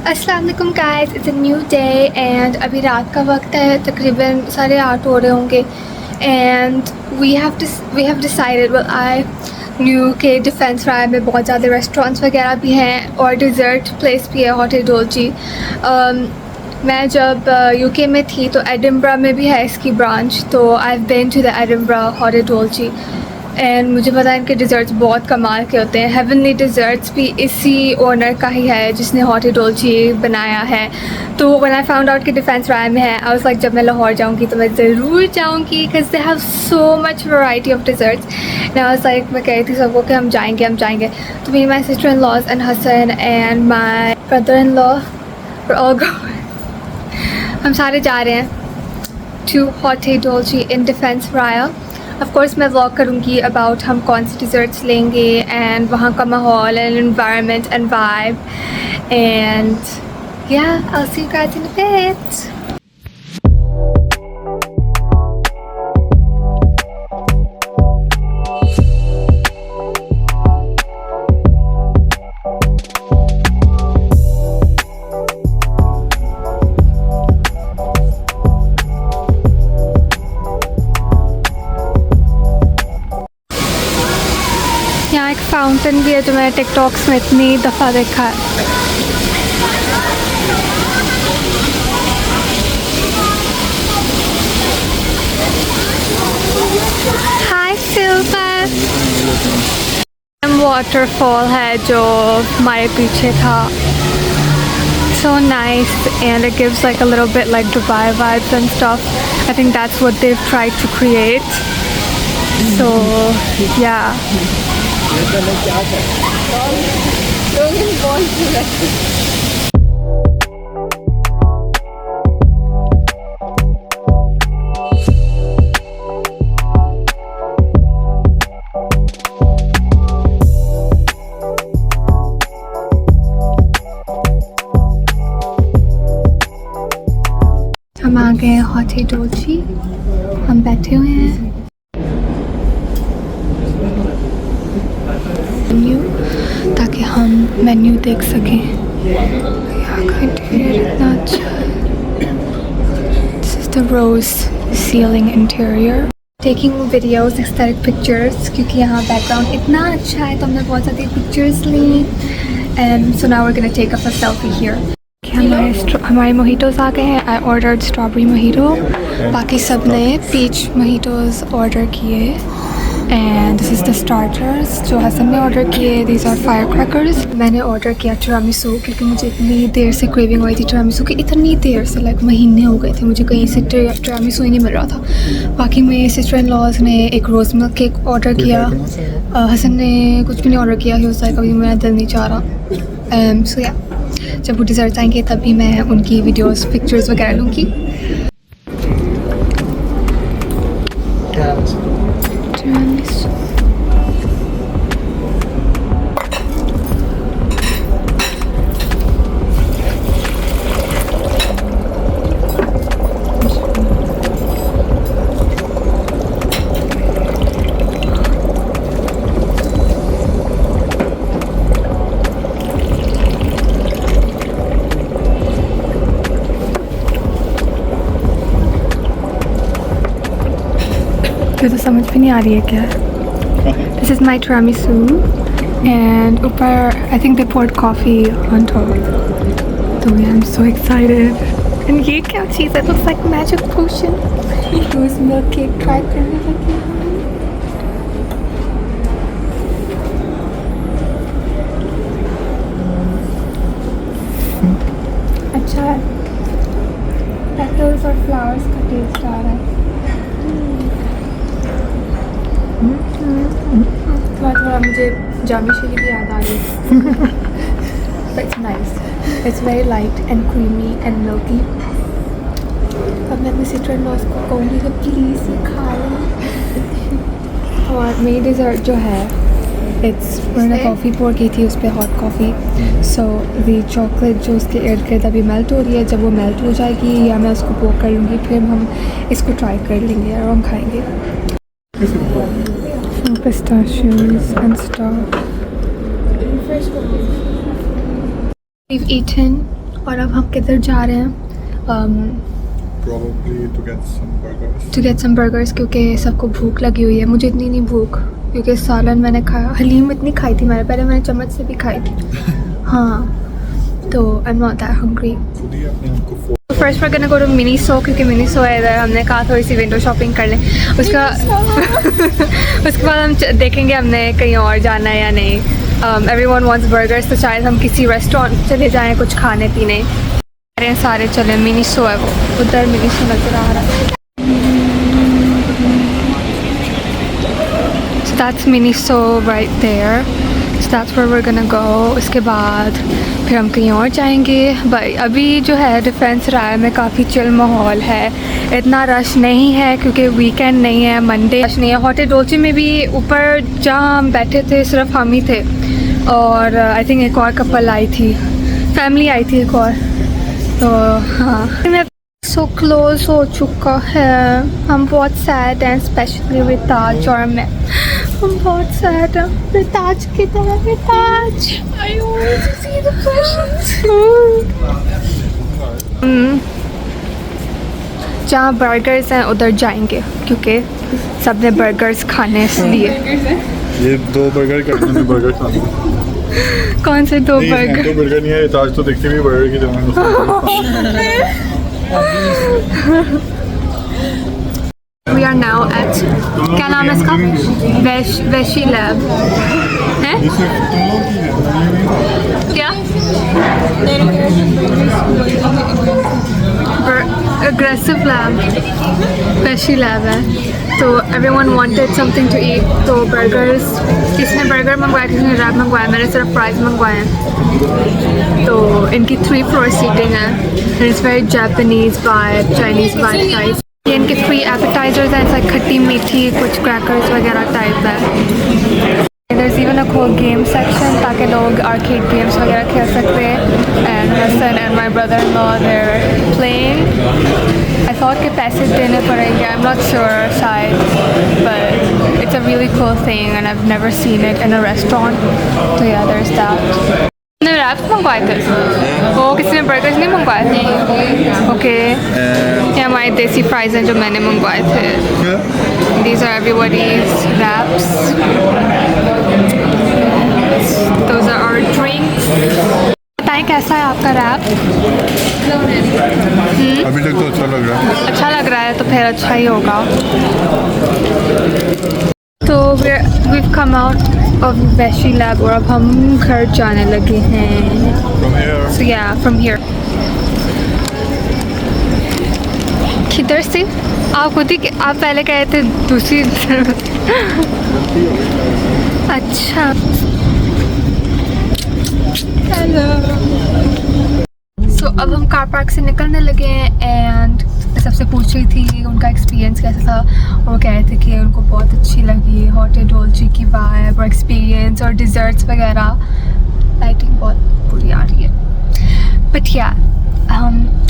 अस्सलाम वालेकुम guys, it's a new day and अभी रात का वक्त है, तकरीबन 8:30 हो रहे होंगे and we have decided well I knew के डिफेंस राय में बहुत ज़्यादा रेस्टोरेंट्स वगैरह भी हैं और डिज़र्ट प्लेस भी है होटल डोलची। मैं जब यूके में थी तो एडिनबरा में भी है इसकी ब्रांच, तो I have been to the Edinburgh hotel Dolce and मुझे पता है इनके डिज़र्ट्स बहुत कमाल के होते हैं। हेवनली डिज़र्ट्स भी इसी ओनर का ही है जिसने होटल डोलची बनाया है। तो व्हेन आई फाउंड आउट कि डिफेंस राय में है, आई वाज लाइक जब मैं लाहौर जाऊंगी तो मैं ज़रूर जाऊंगी because they have so much variety of desserts. And I was like, मैं कह रही थी सबको कि हम जाएंगे। तो me my sister in laws and Hasan and my brother in law all going, हम सारे जा रहे हैं to hotel Dolce in Defence Raya. Of course मैं व्लॉग करूँगी अबाउट हम कौन से डिज़र्ट्स लेंगे एंड वहाँ का माहौल and environment and vibe and या I will see you guys in a bit. यहाँ एक फाउंटेन भी है जो मैंने टिकटॉक्स में इतनी दफ़ा देखा है। हाय सिल्वर, वाटरफॉल है जो हमारे पीछे था। So nice and it gives like a little bit like Dubai vibes and stuff. I think that's what they've tried to create. So yeah. हम आ गए होटल डोलची, हम बैठे हुए हैं मेन्यू ताकि हम मेन्यू देख सकें। यहाँ का इंटीरियर इतना अच्छा है। This is the rose ceiling interior. Taking videos, aesthetic pictures, क्योंकि यहाँ बैकग्राउंड इतना अच्छा है तो हमने बहुत सारी पिक्चर्स ली and so now we are gonna take a selfie here. हमारे मोहिटोज़ आ गए हैं। आई ऑर्डर्ड स्ट्रॉबेरी मोहिटो, बाकी सब ने पीच मोहिटोज़ ऑर्डर किए and this is the starters जो हसन ने ऑर्डर किए। These are fire crackers. मैंने ऑर्डर किया टिरामिसू क्योंकि मुझे इतनी देर से क्रेविंग हुई थी टिरामिसू की, इतनी देर से लाइक महीने हो गए थे मुझे कहीं से टिरामिसू ही नहीं मिल रहा था। बाकी मेरी सिस्टर इन लॉज ने एक रोज़ मिल्क केक ऑर्डर किया, हसन ने कुछ भी नहीं ऑर्डर किया, ही वाज लाइक अभी मेरा दिल नहीं चाह रहा। सो या जब वो डिज़र्ट आएंगे तभी मैं उनकी वीडियोस पिक्चर्स वगैरह लूँगी। तो समझ भी नहीं आ रही है क्या। This is my tiramisu and ऊपर I think they poured coffee on top. तो I am so excited. And ये क्या चीज़ है? Looks like magic potion. Rose milk cake try करने लगी। अच्छा है, पेटल्स और फ्लावर्स का टेस्ट आ रहा है। थोड़ा मुझे जामी शीरी भी याद आ रही है। It's nice, it's very light and creamy and milky. अब मैं अपने सिस्टर इन लॉज को कहूँगी कि प्लीज़ ये खा लें। और मेरी डिज़र्ट जो है इट्स, मैंने कॉफ़ी पोर की थी उस पर हॉट कॉफ़ी। सो दी चॉकलेट जो उसके इर्द गिर्द अभी मेल्ट हो रही है, जब वो मेल्ट हो जाएगी या मैं उसको पोर कर लूँगी फिर हम इसको ट्राई कर लेंगे और हम खाएँगे। Pistachios and stuff. We've eaten और अब हम किधर जा रहे हैं? Probably to get some burgers. To get some burgers, क्योंकि सबको भूख लगी हुई है। मुझे इतनी नहीं भूख, क्योंकि सालन मैंने खाया, हलीम इतनी खाई थी मैंने, पहले मैंने चम्मच से भी खाई थी। हाँ, तो I am not that hungry. खुद ही अपने आप को फर्स्ट वर गना गो टू मिनीसो, क्योंकि मिनीसो है इधर। हमने कहा थोड़ी सी विंडो शॉपिंग कर लें, उसका उसके बाद हम देखेंगे हमने कहीं और जाना है या नहीं। एवरीवन वांट्स बर्गर्स, तो शायद हम किसी रेस्टोरेंट चले जाएं कुछ खाने पीने। सारे चले, मिनीसो है वो, उधर मिनीसो नजर आ रहा है। So that's Miniso right there. So that's where we're gonna go. उसके बाद फिर हम कहीं और जाएंगे। भाई अभी जो है डिफेंस राय में काफ़ी चिल माहौल है, इतना रश नहीं है क्योंकि वीकेंड नहीं है, मंडे रश नहीं है। होटल डोल्चे में भी ऊपर जहाँ हम बैठे थे सिर्फ हम ही थे, और आई थिंक एक और कपल आई थी, फैमिली आई थी एक और। तो हाँ, सो क्लोज हो चुका है। हम बहुत सैड हैं, स्पेशली रिताज और मैं। हम बहुत सैड हैं। रिताज की तरह, Ritaj I want to see the presents. जहाँ बर्गर्स हैं उधर जाएंगे, क्योंकि सबने बर्गर्स खाने इसलिए। ये 2 बर्गर करने में बर्गर खाने। कौन से 2 बर्गर? तो बर्गर नहीं है, ताज तो देखते भी बर्गर की जगह। We are now at, क्या नाम है इसका? वैशी लैब है क्या? Aggressive lab, वैशी लैब है। तो everyone wanted something to eat, तो burgers, किसने बर्गर मंगवाया, किसने रैप मंगवाया, मैंने सिर्फ फ्राइज मंगवाए हैं। तो इनकी 3 floor seating है, and it's very Japanese vibe, Chinese vibe type। ये इनके 3 appetizers हैं, like खट्टी मीठी कुछ क्रैकर्स वगैरह टाइप है। There's even a cool game section ताकि लोग arcade games वगैरह खेल सकते हैं। And Hassan and my brother-in-law, they're playing. I thought कि पैसे देने पड़ेंगे, I'm not sure शायद, but it's a really cool thing and I've never seen it in a restaurant. So yeah, there's that. ने रैप्स मंगवाए थे? वो किसी ने बर्गर्स नहीं मंगवाए थे? ओके, ये हमारे देसी फ्राइज हैं जो मैंने मंगवाए थे। These are everybody's wraps. Those are our drinks. बताएं कैसा है आपका रैप? अभी तक तो अच्छा लग रहा है। अच्छा लग रहा है तो फिर अच्छा ही होगा। तो we've come out of वैशी लैब और अब हम घर जाने लगे हैं। From here. So yeah, from here. किधर से? आप खुद ही, आप पहले कहे थे दूसरी तरफ। अच्छा, हेलो। सो अब हम कार पार्क से निकलने लगे हैं एंड सबसे पूछ रही थी उनका एक्सपीरियंस कैसा था, और वो कह रहे थे कि उनको बहुत अच्छी लगी होटल डोल्चे की वाइब और एक्सपीरियंस और डिज़र्ट्स वगैरह। लाइटिंग बहुत बुरी आ रही है, बट या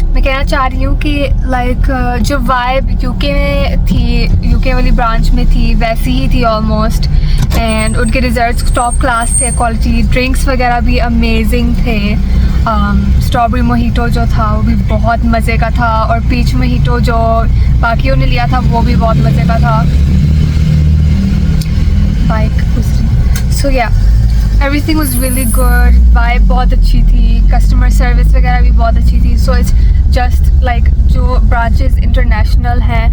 मैं कहना चाह रही हूँ कि लाइक जो वाइब यूके में थी, यूके वाली ब्रांच में थी, वैसी ही थी ऑलमोस्ट। एंड उनके डिज़र्ट्स टॉप क्लास थे, क्वालिटी ड्रिंक्स वगैरह भी अमेजिंग थे। स्ट्रॉबेरी मोहितो जो था वो भी बहुत मज़े का था, और पीच मोहितो जो बाकियों ने लिया था वो भी बहुत मज़े का था। बाइक दूसरी। सो या, everything was really good, vibe बहुत अच्छी थी, कस्टमर सर्विस वगैरह भी बहुत अच्छी थी। सो इट्स जस्ट लाइक जो ब्रांचेस इंटरनेशनल हैं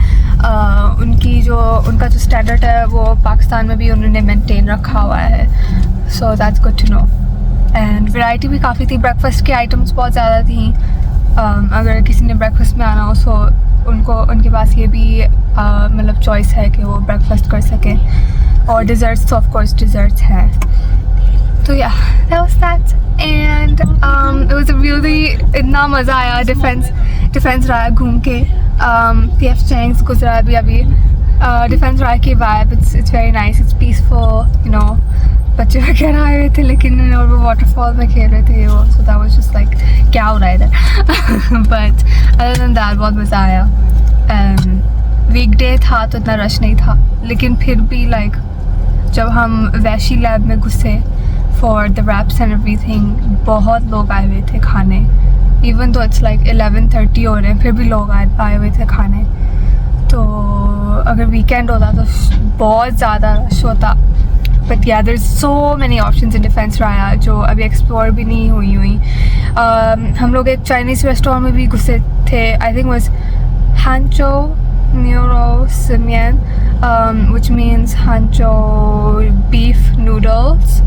उनका जो स्टैंडर्ड है वो पाकिस्तान में भी उन्होंने मेंटेन रखा हुआ है। So that's good to know. And variety भी काफ़ी थी, ब्रेकफास्ट की आइटम्स बहुत ज़्यादा थी। अगर किसी ने ब्रेकफास्ट में आना हो सो उनके पास ये भी मतलब चॉइस है कि वो ब्रेकफास्ट कर सकें, और डिज़र्ट्स तो ऑफ कोर्स डिज़र्ट्स हैं। तो या, that was that and it was a really, इतना मज़ा आया डिफेंस राय घूम के। PF Chang's गुजरा अभी डिफेंस राय की vibe, it's very nice, it's peaceful, you know। बच्चे वगैरह आए हुए थे लेकिन और वो वाटरफॉल में खेल रहे थे वो, so that was just like क्या हो रहा है इधर। but other than that बहुत मज़ा आया। वीकडे था तो इतना रश नहीं था, लेकिन फिर भी लाइक जब हम वैशी लैब में घुसे for the wraps and everything, बहुत लोग आए हुए थे खाने। इवन तो इट्स लाइक 11:30 हो रहे हैं फिर भी लोग आए हुए थे खाने। तो अगर वीकेंड होता तो बहुत ज़्यादा रश होता। But yeah there so many options in Defence राया जो अभी एक्सप्लोर भी नहीं हुई। हम लोग एक चाइनीज़ रेस्टोरेंट में भी घुसे थे, आई थिंक वाज हांचो Muro Simian, which means Hancho beef noodles.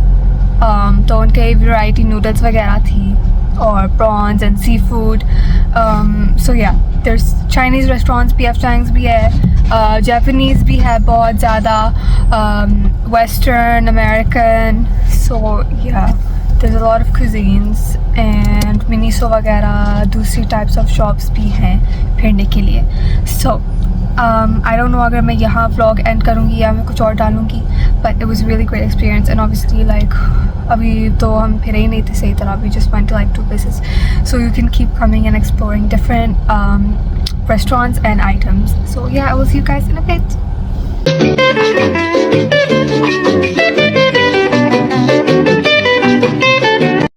तो उनके variety noodles वगैरह थी और prawns and seafood. So yeah, there's Chinese restaurants, PF Chang's भी है, Japanese भी है बहुत ज़्यादा, Western, American. So yeah, there's a lot of cuisines and Miniso वगैरह दूसरी types of shops भी हैं फिरने के लिए. So I don't know अगर मैं यहाँ vlog end करूँगी या मैं कुछ और डालूँगी, but it was really great experience and obviously like अभी तो हम फिरे ही नहीं थे सही तरह, we just went to like 2 places, so you can keep coming and exploring different restaurants and items. So yeah, I will see you guys in a bit.